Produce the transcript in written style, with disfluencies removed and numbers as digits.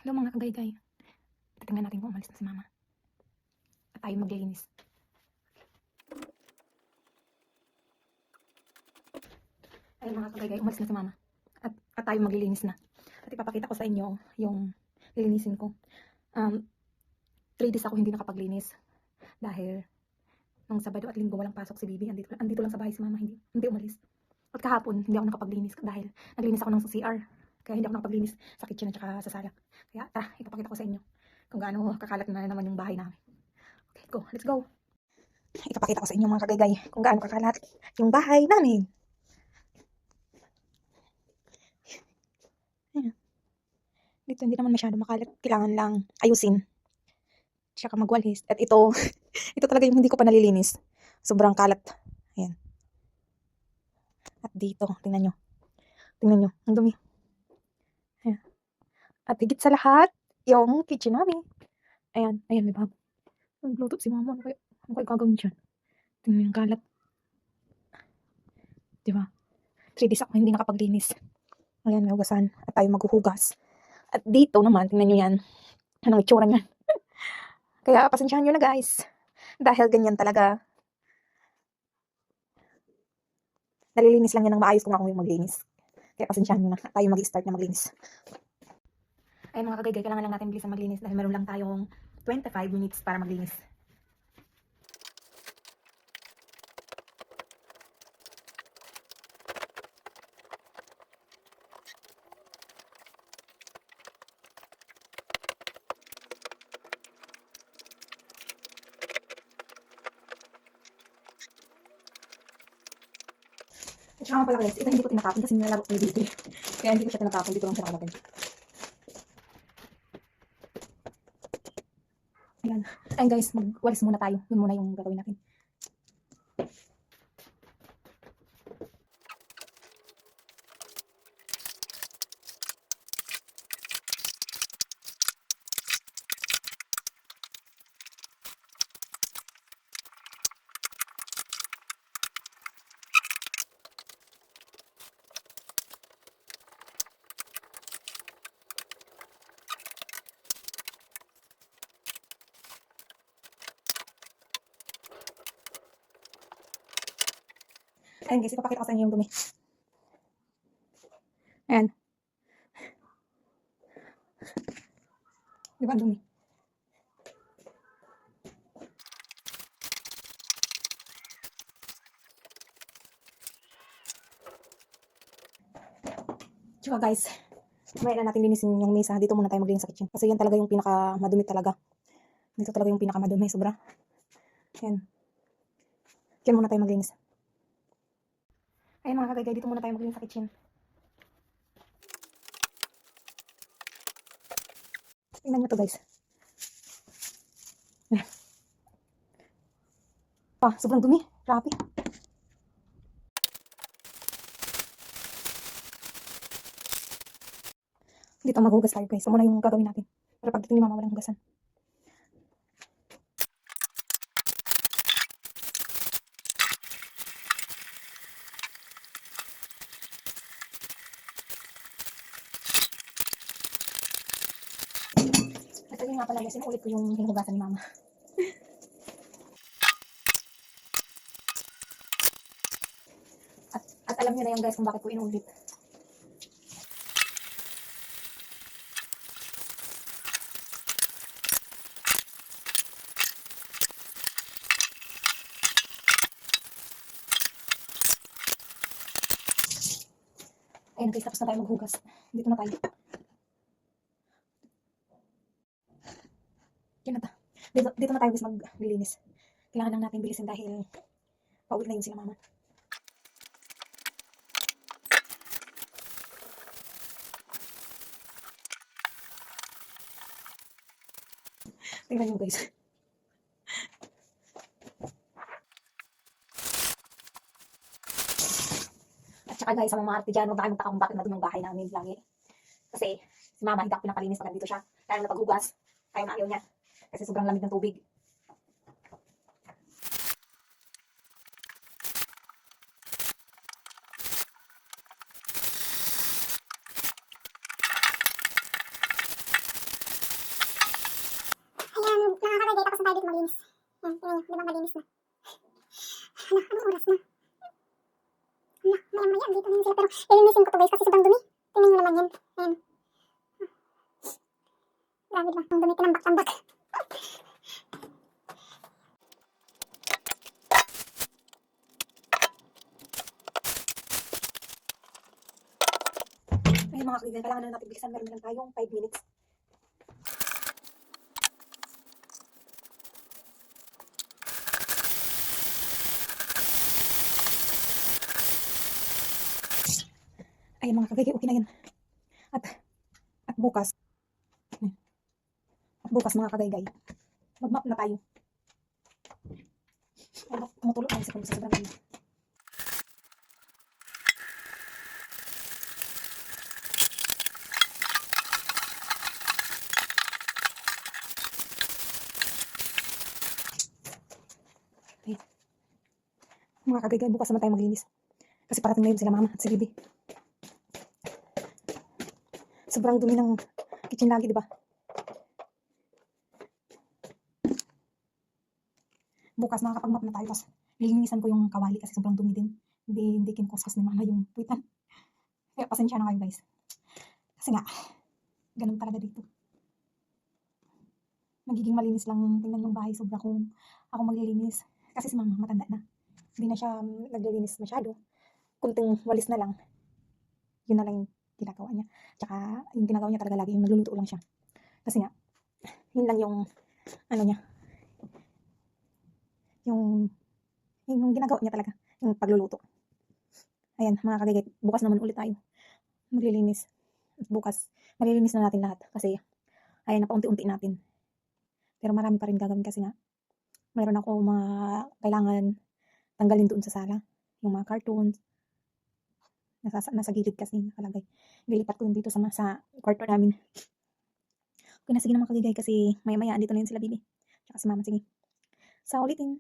Hello mga kagaygay. Titingnan natin kung umalis na si mama. At tayo maglilinis. Ayun mga kagaygay, umalis na si mama. At tayo maglilinis na. At ipapakita ko sa inyo yung lilinisin ko. 3 days ako hindi nakapaglinis. Dahil nung Sabado at Linggo walang pasok si Bibi. Andito lang sa bahay si mama, hindi umalis. At kahapon hindi ako nakapaglinis dahil naglinis ako ng CR. Kaya hindi ako nakapaglinis sa kitchen at saka sa sala. Kaya tara, ipapakita ko sa inyo kung gaano kakalat na naman yung bahay namin. Okay, go. Let's go. Ipapakita ko sa inyo mga kagaygay kung gaano kakalat yung bahay namin. Ayan. Dito hindi naman masyado makalat. Kailangan lang ayusin. Tsaka magwalis. At ito, ito talaga yung hindi ko pa nalilinis. Sobrang kalat. Ayan. At dito, tingnan nyo. Tingnan nyo, ang dumi. Ayan. At higit sa lahat, yung kitchen namin. Ayan, ayan, may bago. Nagluto si mama. Ano kayo gagawin dyan? Tingnan yung kalat. Diba? 3 days ako hindi nakapaglinis. Ayan, may hugasan. At tayo maghuhugas. At dito naman, tingnan nyo yan. Anong itsura niyan? Kaya pasensyahan nyo na guys. Dahil ganyan talaga. Nalilinis lang yan ng maayos kung ako yung maglinis. Kaya pasensyahan nyo na. Tayo mag-start na maglinis. Ay mga kagaygay, kailangan lang natin bilisan maglinis dahil meron lang tayong 25 minutes para maglinis. At saka pala guys, ito hindi ko tinatapon kasi nilalaro ko dito. Kaya hindi ko siya tinatapon, dito lang siya nakalagay. Ayan. Ayan guys, magwalis muna tayo. Yun muna yung gagawin natin. Ayan guys, ipapakita ko sa inyo yung dumi. Ayan. Di ba ang dumi? Tsaka guys, may na natin linisin yung mesa. Dito muna tayo maglinis sa kitchen. Kasi yan talaga yung pinaka-madumi talaga. Dito talaga yung pinaka-madumi. Sobra. Ayan. Diyan muna tayo maglinis. Ayan mga kagaygay, dito muna tayo maglinis sa kitchen. Tingnan nyo to guys. Sobrang dumi. Grabe. Dito maghugas tayo guys. So muna yung gagawin natin. Para pagdating ni mama walang hugasan. At ayun nga pala guys, sinulit ko yung hinuhugasan ni mama. At alam nyo na yan guys kung bakit ko inulit. Ayun guys, tapos na tayo maghugas. Dito na tayo. Dito na tayo guys maglilinis. Kailangan lang natin bilisin dahil pauwi na yun sila mama. Tingnan nyo guys. At saka guys, sa mga arte dyan, huwag na kayong magtaka kung bakit na doon yung bahay namin lagi. Kasi si mama hindi ako pinapalinis pag nandito siya. Kaya napaghugas, ayaw na ayaw niya. Kasi sobrang lamig ng tubig. malinis na. Hala, anong oras na? Hala, maya-maya, dito na yun sila. Pero lilinisin ko to guys kasi sobrang dumi. Tingnan nyo naman yan. Ayan. Grabe diba? Ang dumi, tinambak-tambak. Ayun mga kaibigan, kailangan na natin bilisan. Meron na lang tayong 5 minutes. Ayun mga kagagay, okay na yan. At bukas, mga kagaygay, mag-map na tayo. Ay, tumutulog tayo sa sobrang ganda. Okay. Mga kagaygay, bukas naman tayo maglinis. Kasi parating na yun sila mama at si Bibi. Sobrang dumi ng kitchen lagi, di ba? Bukas makakapag-map na tayo. Tapos lilinisan ko yung kawali kasi sobrang dumi din. Hindi kinkuskas ni mama yung puwitan. Kaya pasensya na kayo guys. Kasi nga, ganun talaga dito. Nagiging malinis lang tingnan yung bahay. Sobra kung ako maglilinis. Kasi si mama matanda na. Hindi na siya naglilinis masyado. Kunting walis na lang. Yun na lang yung ginagawa niya. Tsaka yung ginagawa niya talaga lagi yung nagluluto lang siya. Kasi nga, yun lang yung ano niya. Yung ginagawa niya talaga. Yung pagluluto. Ayan mga kagigit. Bukas naman ulit tayo maglilinis. Bukas, malilinis na natin lahat. Kasi, ayan na paunti-unti natin. Pero marami pa rin gagawin kasi nga, mayroon ako mga kailangan tanggalin doon sa sala. Yung mga cartoons. Nasa gilid kasi nakalagay. Lilipat ko yun dito sa kwarto namin. Okay na, sige na mga kagigay kasi maya-maya andito na yun sila Bibi. Tsaka si mama, sige. Sa ulitin.